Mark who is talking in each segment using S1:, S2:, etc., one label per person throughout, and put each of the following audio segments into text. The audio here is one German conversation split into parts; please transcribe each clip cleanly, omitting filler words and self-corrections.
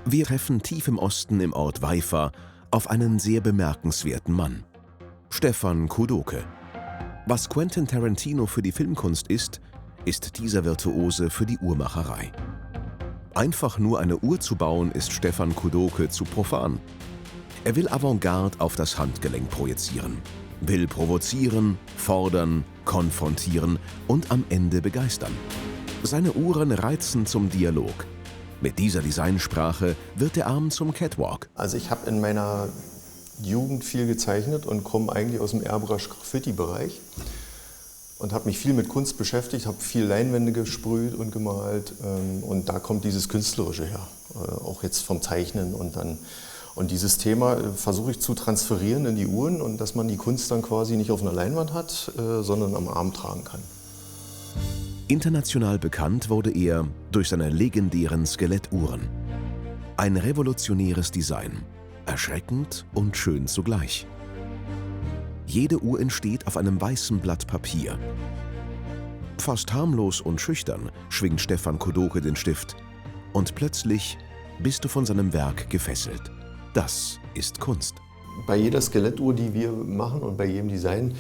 S1: Wir treffen tief im Osten im Ort Waifa auf einen sehr bemerkenswerten Mann. Stefan Kudoke. Was Quentin Tarantino für die Filmkunst ist dieser Virtuose für die Uhrmacherei. Einfach nur eine Uhr zu bauen, ist Stefan Kudoke zu profan. Er will Avantgarde auf das Handgelenk projizieren, will provozieren, fordern, konfrontieren und am Ende begeistern. Seine Uhren reizen zum Dialog. Mit dieser Designsprache wird der Arm zum Catwalk.
S2: Also ich habe in meiner Jugend viel gezeichnet und komme eigentlich aus dem Airbrush-Graffiti-Bereich und habe mich viel mit Kunst beschäftigt, habe viel Leinwände gesprüht und gemalt und da kommt dieses Künstlerische her, auch jetzt vom Zeichnen und dieses Thema versuche ich zu transferieren in die Uhren und dass man die Kunst dann quasi nicht auf einer Leinwand hat, sondern am Arm tragen kann.
S1: International bekannt wurde er durch seine legendären Skelettuhren. Ein revolutionäres Design, erschreckend und schön zugleich. Jede Uhr entsteht auf einem weißen Blatt Papier. Fast harmlos und schüchtern schwingt Stefan Kudoke den Stift und plötzlich bist du von seinem Werk gefesselt. Das ist Kunst.
S2: Bei jeder Skelettuhr, die wir machen und bei jedem Design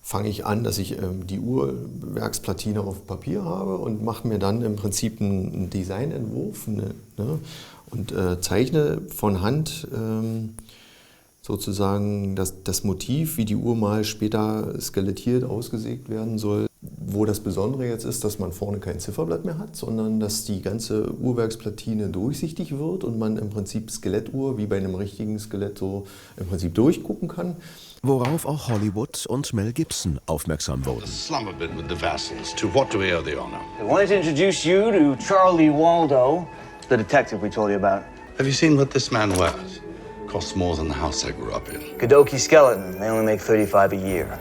S2: fange ich an, dass ich die Uhrwerksplatine auf Papier habe und mache mir dann im Prinzip einen Designentwurf und zeichne von Hand sozusagen das Motiv, wie die Uhr mal später skelettiert, ausgesägt werden soll. Wo das Besondere jetzt ist, dass man vorne kein Zifferblatt mehr hat, sondern dass die ganze Uhrwerksplatine durchsichtig wird und man im Prinzip Skelettuhr wie bei einem richtigen Skelett so im Prinzip durchgucken kann.
S1: Worauf auch Hollywood und Mel Gibson aufmerksam wurden.
S3: Slum a bit with the vassals. To what do we owe the honor?
S4: I wanted to introduce you to Charlie Waldo, the detective we told you about.
S3: Have you seen what this man wears? Costs more than the house I grew up in.
S4: Godoki Skeleton. They only make 35 a year.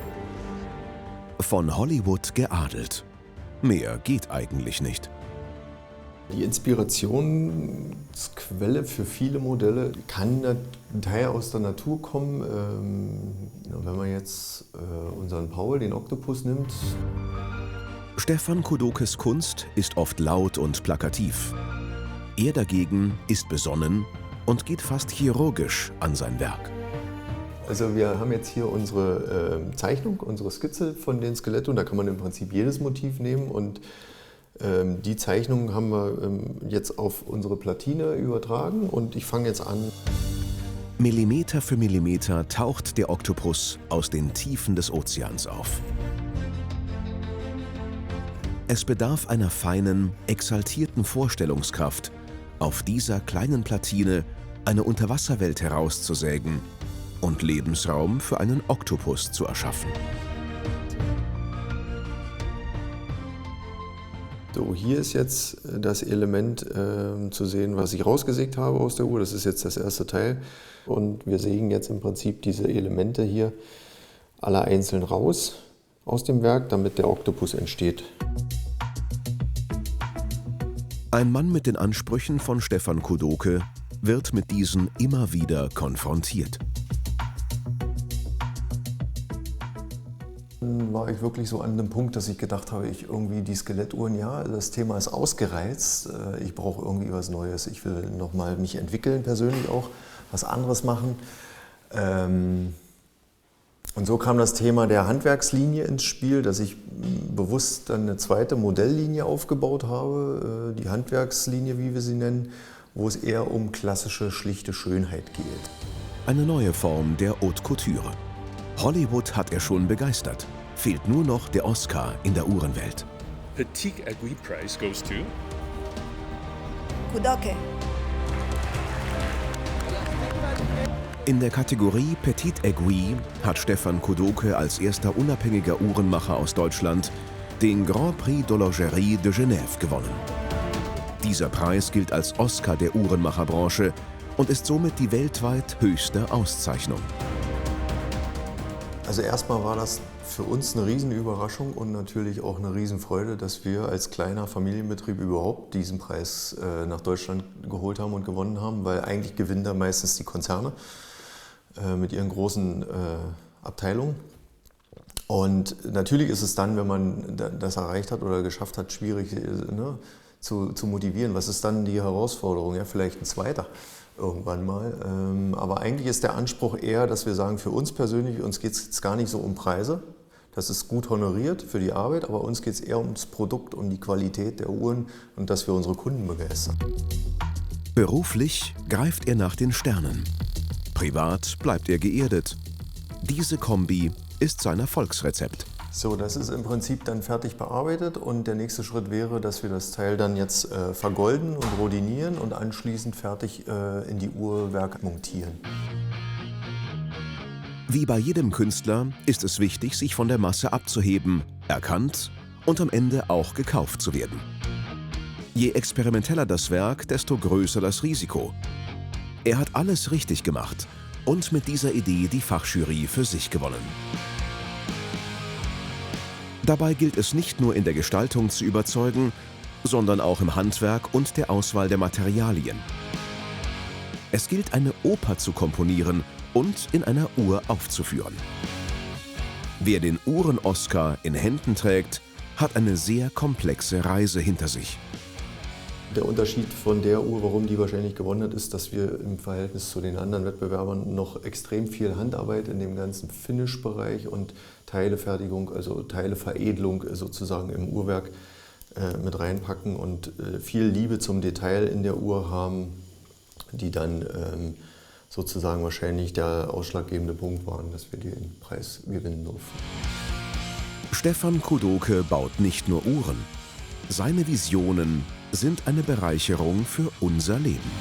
S1: Von Hollywood geadelt. Mehr geht eigentlich nicht.
S2: Die Inspirationsquelle für viele Modelle kann ein Teil aus der Natur kommen. Wenn man jetzt unseren Paul, den Oktopus, nimmt.
S1: Stefan Kudokes Kunst ist oft laut und plakativ. Er dagegen ist besonnen und geht fast chirurgisch an sein Werk.
S2: Also wir haben jetzt hier unsere Zeichnung, unsere Skizze von den Skeletten. Da kann man im Prinzip jedes Motiv nehmen und die Zeichnung haben wir jetzt auf unsere Platine übertragen und ich fange jetzt an.
S1: Millimeter für Millimeter taucht der Oktopus aus den Tiefen des Ozeans auf. Es bedarf einer feinen, exaltierten Vorstellungskraft, auf dieser kleinen Platine eine Unterwasserwelt herauszusägen und Lebensraum für einen Oktopus zu erschaffen.
S2: So, hier ist jetzt das Element zu sehen, was ich rausgesägt habe aus der Uhr. Das ist jetzt das erste Teil. Und wir sägen jetzt im Prinzip diese Elemente hier alle einzeln raus aus dem Werk, damit der Oktopus entsteht.
S1: Ein Mann mit den Ansprüchen von Stefan Kudoke wird mit diesen immer wieder konfrontiert.
S2: War ich wirklich so an dem Punkt, dass ich gedacht habe, die Skelettuhren, ja, das Thema ist ausgereizt, ich brauche irgendwie was Neues, ich will nochmal mich entwickeln persönlich auch, was anderes machen. Und so kam das Thema der Handwerkslinie ins Spiel, dass ich bewusst dann eine zweite Modelllinie aufgebaut habe, die Handwerkslinie, wie wir sie nennen, wo es eher um klassische, schlichte Schönheit geht.
S1: Eine neue Form der Haute Couture. Hollywood hat er schon begeistert. Fehlt nur noch der Oscar in der Uhrenwelt.
S5: Petit Aiguille Prize goes to
S6: Kudoke.
S1: In der Kategorie Petite Aiguille hat Stefan Kudoke als erster unabhängiger Uhrenmacher aus Deutschland den Grand Prix de l'Horlogerie de Genève gewonnen. Dieser Preis gilt als Oscar der Uhrenmacherbranche und ist somit die weltweit höchste Auszeichnung.
S2: Also erstmal war das für uns eine Riesenüberraschung und natürlich auch eine Riesenfreude, dass wir als kleiner Familienbetrieb überhaupt diesen Preis nach Deutschland geholt haben und gewonnen haben, weil eigentlich gewinnen da meistens die Konzerne mit ihren großen Abteilungen. Und natürlich ist es dann, wenn man das erreicht hat oder geschafft hat, schwierig zu motivieren. Was ist dann die Herausforderung? Ja, vielleicht ein zweiter irgendwann mal. Aber eigentlich ist der Anspruch eher, dass wir sagen, für uns persönlich, uns geht es jetzt gar nicht so um Preise. Das ist gut honoriert für die Arbeit, aber uns geht es eher ums Produkt, um die Qualität der Uhren und dass wir unsere Kunden begeistern.
S1: Beruflich greift er nach den Sternen. Privat bleibt er geerdet. Diese Kombi ist sein Erfolgsrezept.
S2: So, das ist im Prinzip dann fertig bearbeitet und der nächste Schritt wäre, dass wir das Teil dann jetzt vergolden und rodinieren und anschließend fertig in die Uhrwerk montieren.
S1: Wie bei jedem Künstler ist es wichtig, sich von der Masse abzuheben, erkannt und am Ende auch gekauft zu werden. Je experimenteller das Werk, desto größer das Risiko. Er hat alles richtig gemacht und mit dieser Idee die Fachjury für sich gewonnen. Dabei gilt es nicht nur in der Gestaltung zu überzeugen, sondern auch im Handwerk und der Auswahl der Materialien. Es gilt, eine Oper zu komponieren und in einer Uhr aufzuführen. Wer den Uhren-Oscar in Händen trägt, hat eine sehr komplexe Reise hinter sich.
S2: Der Unterschied von der Uhr, warum die wahrscheinlich gewonnen hat, ist, dass wir im Verhältnis zu den anderen Wettbewerbern noch extrem viel Handarbeit in dem ganzen Finish-Bereich und Teilefertigung, also Teileveredelung sozusagen im Uhrwerk mit reinpacken und viel Liebe zum Detail in der Uhr haben, die dann sozusagen wahrscheinlich der ausschlaggebende Punkt waren, dass wir den Preis gewinnen durften.
S1: Stefan Kudoke baut nicht nur Uhren. Seine Visionen sind eine Bereicherung für unser Leben.